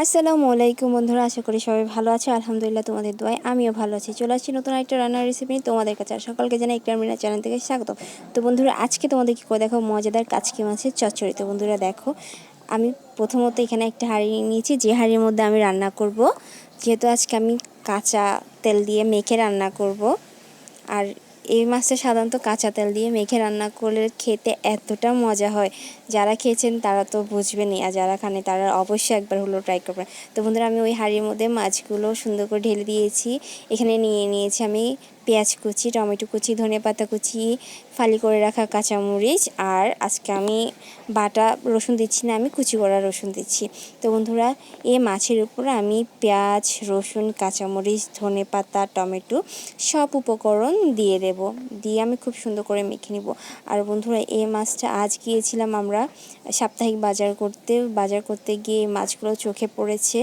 আসসালামু আলাইকুম বন্ধুরা, আশা করি সবাই ভালো আছে। আলহামদুলিল্লাহ তোমাদের দোয়ায় আমিও ভালো আছি। চলে আসছি নতুন একটা রান্নার রেসিপি তোমাদের কাছে। আর সকলকে জানাই ইকরাম মিনা চ্যানেল থেকে স্বাগত। তো বন্ধুরা, আজকে তোমাদের কি করে দেখো মজাদার কাচকি মাছের চচ্চড়ি। তো বন্ধুরা দেখো, আমি প্রথমত এখানে একটা হাঁড়ি নিয়েছি, যে হাঁড়ির মধ্যে আমি রান্না করব। যেহেতু আজকে আমি কাঁচা তেল দিয়ে মেখে রান্না করব, আর এই মাছটা সাধারণত কাঁচা তেল দিয়ে মেখে রান্না করলে খেতে এতটা মজা হয়, যারা খেয়েছেন তারা তো বুঝবেনই, আর যারা খানে তারা অবশ্যই একবার হলেও ট্রাই করবেন। তো বন্ধুরা, আমি ওই হাঁড়ির মধ্যে মাছগুলো সুন্দর করে ঢেলে দিয়েছি। এখানে নিয়েছি আমি পেঁয়াজ কুচি, টমেটো কুচি, ধনেপাতা কুচি, ফালি করে রাখা কাঁচামরিচ, আর আজকে আমি বাটা রসুন দিচ্ছি না, আমি কুচি করা রসুন দিচ্ছি। তো বন্ধুরা, এই মাছের উপরে আমি পেঁয়াজ, রসুন, কাঁচামরিচ, ধনেপাতা, টমেটো সব উপকরণ দিয়ে দেব, দিয়ে আমি খুব সুন্দর করে মেখে নিব। আর বন্ধুরা, এই মাছটা আজ গিয়েছিলাম আমরা সাপ্তাহিক বাজার করতে গিয়ে এই মাছগুলো চোখে পড়েছে,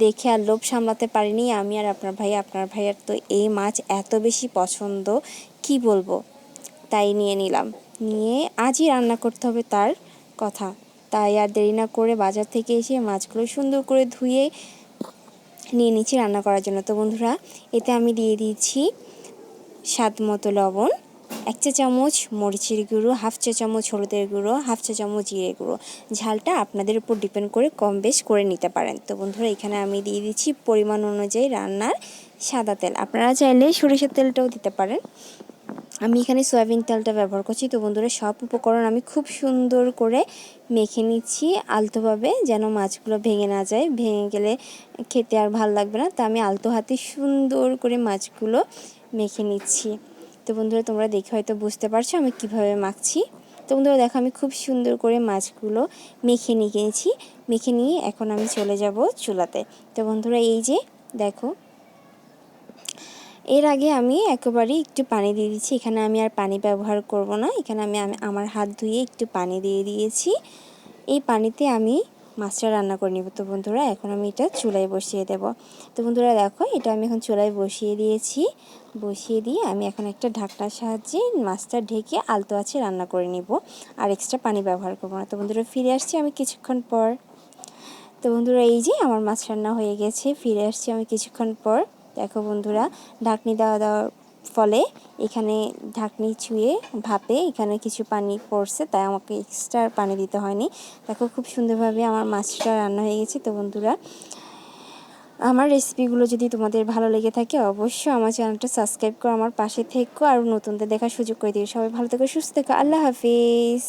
দেখে আর লোভ সামলাতে পারিনি আমি আর আপনার ভাইয়ার তো এই মাছ এত বেশি পছন্দ, কি বলবো, তাই নিয়ে নিলাম। নিয়ে আজই রান্না করতে হবে তার কথা, তাই আর দেরি না করে বাজার থেকে এসে মাছগুলো সুন্দর করে ধুয়ে নিয়ে নিচ্ছি রান্না করার জন্য। তো বন্ধুরা, এতে আমি দিয়ে দিয়েছি স্বাদ মতো লবণ, 1 চা চামচ মরিচের গুঁড়ো, 1/2 চা চামচ হলুদের গুঁড়ো, 1/2 চা চামচ জিরে গুঁড়ো। ঝালটা আপনাদের উপর ডিপেন্ড করে কম বেশ করে নিতে পারেন। তো বন্ধুরা, এখানে আমি দিয়ে দিচ্ছি পরিমাণ অনুযায়ী রান্নার সাদা তেল, আপনারা চাইলে সরিষার তেলটাও দিতে পারেন। আমি এখানে সয়াবিন তেলটা ব্যবহার করছি। তো বন্ধুরা, সব উপকরণ আমি খুব সুন্দর করে মেখে নিচ্ছি আলতোভাবে, যেন মাছগুলো ভেঙে না যায়, ভেঙে গেলে খেতে আর ভালো লাগবে না। তো আমি আলতো হাতে সুন্দর করে মাছগুলো মেখে নিচ্ছি। তো বন্ধুরা, তোমরা দেখে হয়তো বুঝতে পারছো আমি কিভাবে মাখছি। তো বন্ধুরা দেখো, আমি খুব সুন্দর করে মাছগুলো মেখে নিয়েছি। মেখে নিয়ে এখন আমি চলে যাব চুলাতে। তো বন্ধুরা, এই যে দেখো, এর আগে আমি একেবারেই একটু পানি দিয়ে দিচ্ছি। এখানে আমি আর পানি ব্যবহার করব না, এখানে আমি আমার হাত ধুয়ে একটু পানি দিয়ে দিয়েছি। এই পানিতে আমি মাছটা রান্না করে নেব। তো বন্ধুরা, এখন আমি এটা চুলায় বসিয়ে দেব। তো বন্ধুরা দেখো, এটা আমি এখন চুলায় বসিয়ে দিয়েছি। বসিয়ে দিয়ে আমি এখন একটা ঢাকনার সাহায্যে মাছটা ঢেকে আলতো আঁচে রান্না করে নিব, আর এক্সট্রা পানি ব্যবহার করব না। তো বন্ধুরা, ফিরে আসছি আমি কিছুক্ষণ পর। তো বন্ধুরা, এই যে আমার মাছ রান্না হয়ে গেছে, ফিরে আসছি আমি কিছুক্ষণ পর। দেখো বন্ধুরা, ঢাকনি দেওয়ার ফলে এখানে ঢাকনি ছুঁয়ে ভাপে এখানে কিছু পানি পড়ছে, তাই আমাকে এক্সট্রা পানি দিতে হয়নি। দেখো, খুব সুন্দরভাবে আমার মাছটা রান্না হয়ে গেছে। তো বন্ধুরা, আমার রেসিপিগুলো যদি তোমাদের ভালো লেগে থাকে, অবশ্যই আমার চ্যানেলটা সাবস্ক্রাইব করে আমার পাশে থেকো, আর নতুনদের দেখার সুযোগ করে দিও। সবাই ভালো থেকো, সুস্থ থেকো, আল্লাহ হাফিজ।